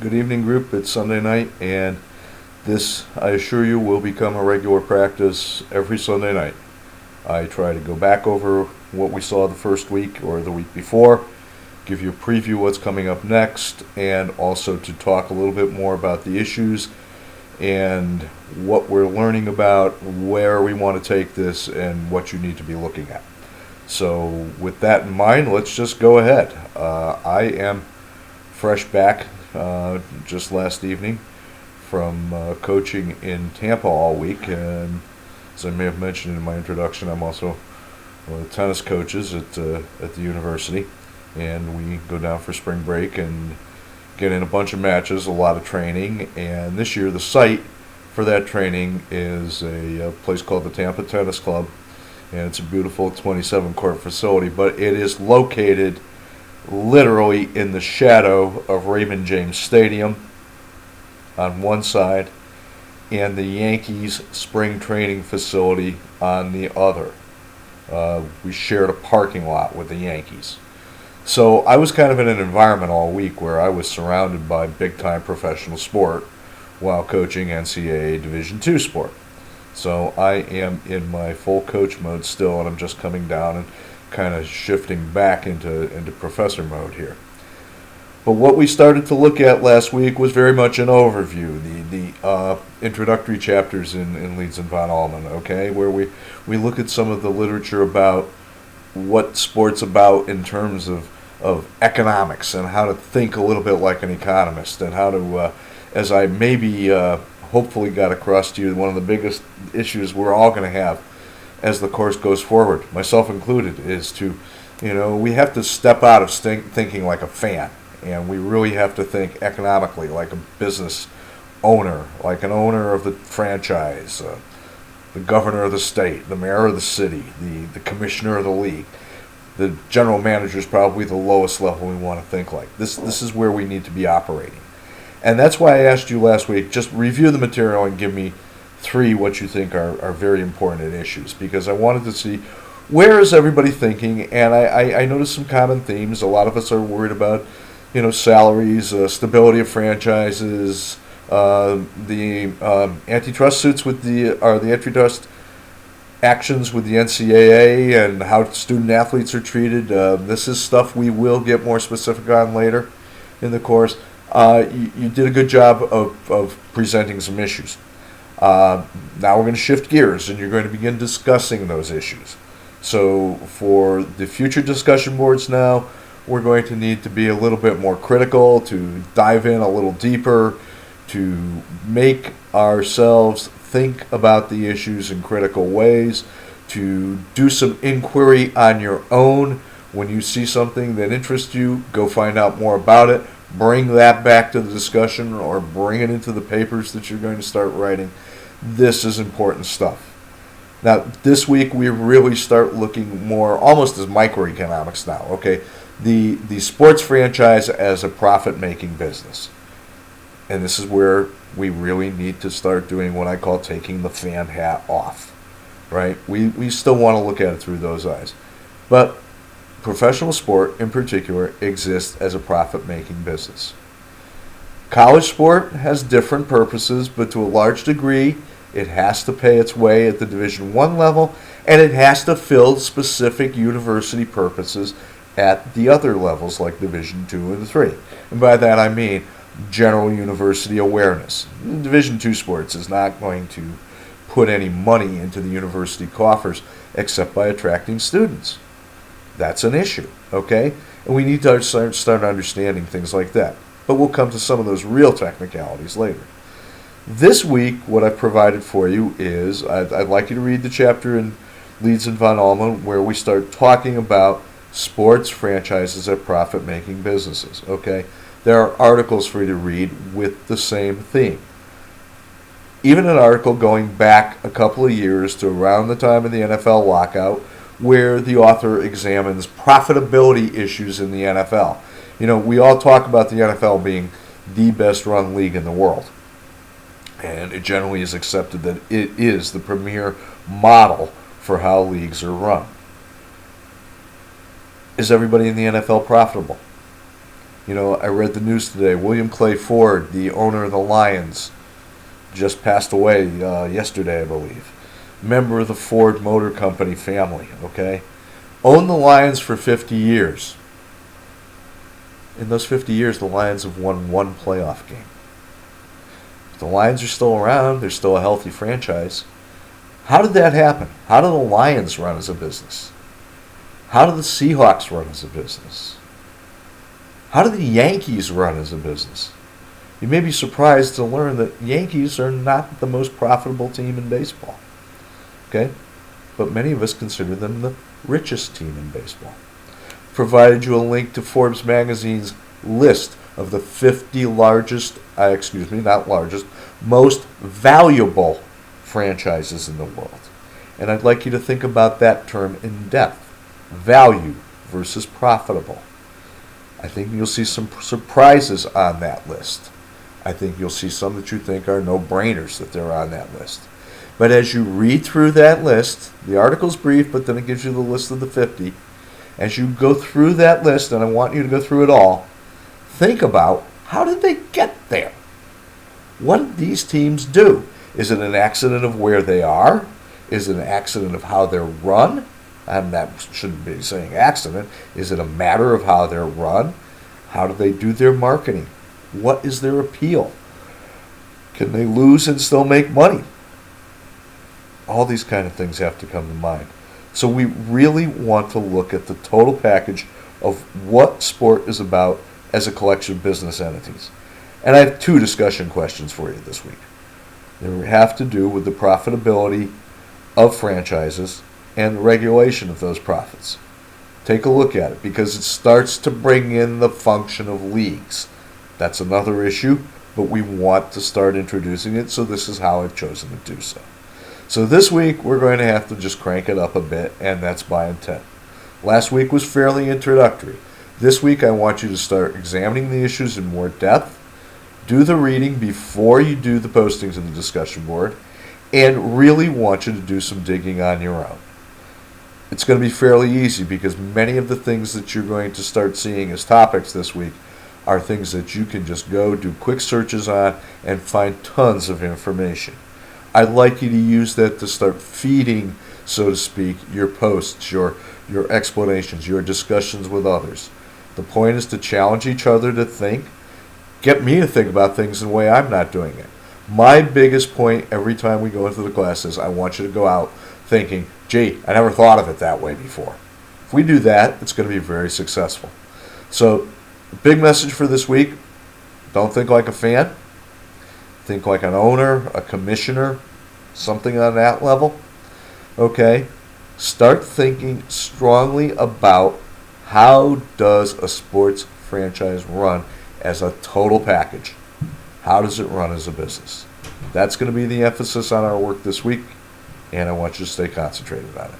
Good evening, group. It's Sunday night, and this, I assure you, will become a regular practice every Sunday night. I try to go back over what we saw the first week or the week before, give you a preview of what's coming up next, and also to talk a little bit more about the issues and what we're learning about, where we want to take this, and what you need to be looking at. So, with that in mind, let's just go ahead. I am fresh back just last evening from coaching in Tampa all week, and as I may have mentioned in my introduction, I'm also one of the tennis coaches at the university, and we go down for spring break and get in a bunch of matches, a lot of training, and this year the site for that training is a place called the Tampa Tennis Club, and it's a beautiful 27-court facility, but it is located literally in the shadow of Raymond James Stadium on one side and the Yankees spring training facility on the other. We shared a parking lot with the Yankees. So I was kind of in an environment all week where I was surrounded by big-time professional sport while coaching NCAA Division II sport. So I am in my full coach mode still, and I'm just coming down and kind of shifting back into professor mode here. But what we started to look at last week was very much an overview, the introductory chapters in Leeds and von Allmen, okay, where we look at some of the literature about what sport's about in terms of economics and how to think a little bit like an economist, and how to, as I maybe hopefully got across to you, one of the biggest issues we're all going to have as the course goes forward, myself included, is to, we have to step out of thinking like a fan, and we really have to think economically like a business owner, like an owner of the franchise, the governor of the state, the mayor of the city, the commissioner of the league. The general manager is probably the lowest level we want to think like. This is where we need to be operating. And that's why I asked you last week, just review the material and give me three what you think are very important issues, because I wanted to see where is everybody thinking, and I noticed some common themes. A lot of us are worried about, salaries, stability of franchises, the antitrust suits with the antitrust actions with the NCAA, and how student athletes are treated. This is stuff we will get more specific on later in the course. You did a good job of presenting some issues. Now we're going to shift gears, and you're going to begin discussing those issues. So for the future discussion boards now, we're going to need to be a little bit more critical, to dive in a little deeper, to make ourselves think about the issues in critical ways, to do some inquiry on your own. When you see something that interests you, go find out more about it. Bring that back to the discussion, or bring it into the papers that you're going to start writing. This is important stuff. Now, this week we really start looking more almost as microeconomics now, okay? The sports franchise as a profit-making business. And this is where we really need to start doing what I call taking the fan hat off, right? We still want to look at it through those eyes. But professional sport, in particular, exists as a profit-making business. College sport has different purposes, but to a large degree, it has to pay its way at the Division I level, and it has to fill specific university purposes at the other levels, like Division II and III. And by that I mean general university awareness. Division II sports is not going to put any money into the university coffers except by attracting students. That's an issue, okay? And we need to start understanding things like that. But we'll come to some of those real technicalities later. This week, what I've provided for you is, I'd like you to read the chapter in Leeds and von Allmen where we start talking about sports franchises as profit-making businesses, okay? There are articles for you to read with the same theme. Even an article going back a couple of years to around the time of the NFL lockout, where the author examines profitability issues in the NFL. We all talk about the NFL being the best run league in the world. And it generally is accepted that it is the premier model for how leagues are run. Is everybody in the NFL profitable? I read the news today. William Clay Ford, the owner of the Lions, just passed away yesterday, I believe. Member of the Ford Motor Company family, okay? Owned the Lions for 50 years. In those 50 years, the Lions have won one playoff game. If the Lions are still around, they're still a healthy franchise. How did that happen? How do the Lions run as a business? How do the Seahawks run as a business? How do the Yankees run as a business? You may be surprised to learn that Yankees are not the most profitable team in baseball. Okay? But many of us consider them the richest team in baseball. Provided you a link to Forbes magazine's list of the 50 most valuable franchises in the world. And I'd like you to think about that term in depth. Value versus profitable. I think you'll see some surprises on that list. I think you'll see some that you think are no-brainers that they're on that list. But as you read through that list, the article's brief, but then it gives you the list of the 50. As you go through that list, and I want you to go through it all, think about, how did they get there? What did these teams do? Is it an accident of where they are? Is it an accident of how they're run? And that shouldn't be saying accident. Is it a matter of how they're run? How do they do their marketing? What is their appeal? Can they lose and still make money? All these kind of things have to come to mind. So we really want to look at the total package of what sport is about as a collection of business entities. And I have 2 discussion questions for you this week. They have to do with the profitability of franchises and the regulation of those profits. Take a look at it, because it starts to bring in the function of leagues. That's another issue, but we want to start introducing it, so this is how I've chosen to do so. So this week, we're going to have to just crank it up a bit, and that's by intent. Last week was fairly introductory. This week, I want you to start examining the issues in more depth, do the reading before you do the postings in the discussion board, and really want you to do some digging on your own. It's going to be fairly easy, because many of the things that you're going to start seeing as topics this week are things that you can just go do quick searches on and find tons of information. I'd like you to use that to start feeding, so to speak, your posts, your explanations, your discussions with others. The point is to challenge each other to think, get me to think about things in a way I'm not doing it. My biggest point every time we go into the class is I want you to go out thinking, gee, I never thought of it that way before. If we do that, it's going to be very successful. So, the big message for this week, don't think like a fan. Think like an owner, a commissioner, something on that level. Okay? Start thinking strongly about, how does a sports franchise run as a total package? How does it run as a business? That's going to be the emphasis on our work this week, and I want you to stay concentrated on it.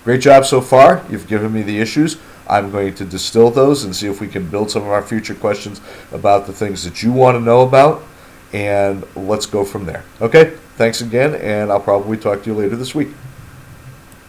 Great job so far. You've given me the issues. I'm going to distill those and see if we can build some of our future questions about the things that you want to know about, and let's go from there. Okay? Thanks again, and I'll probably talk to you later this week.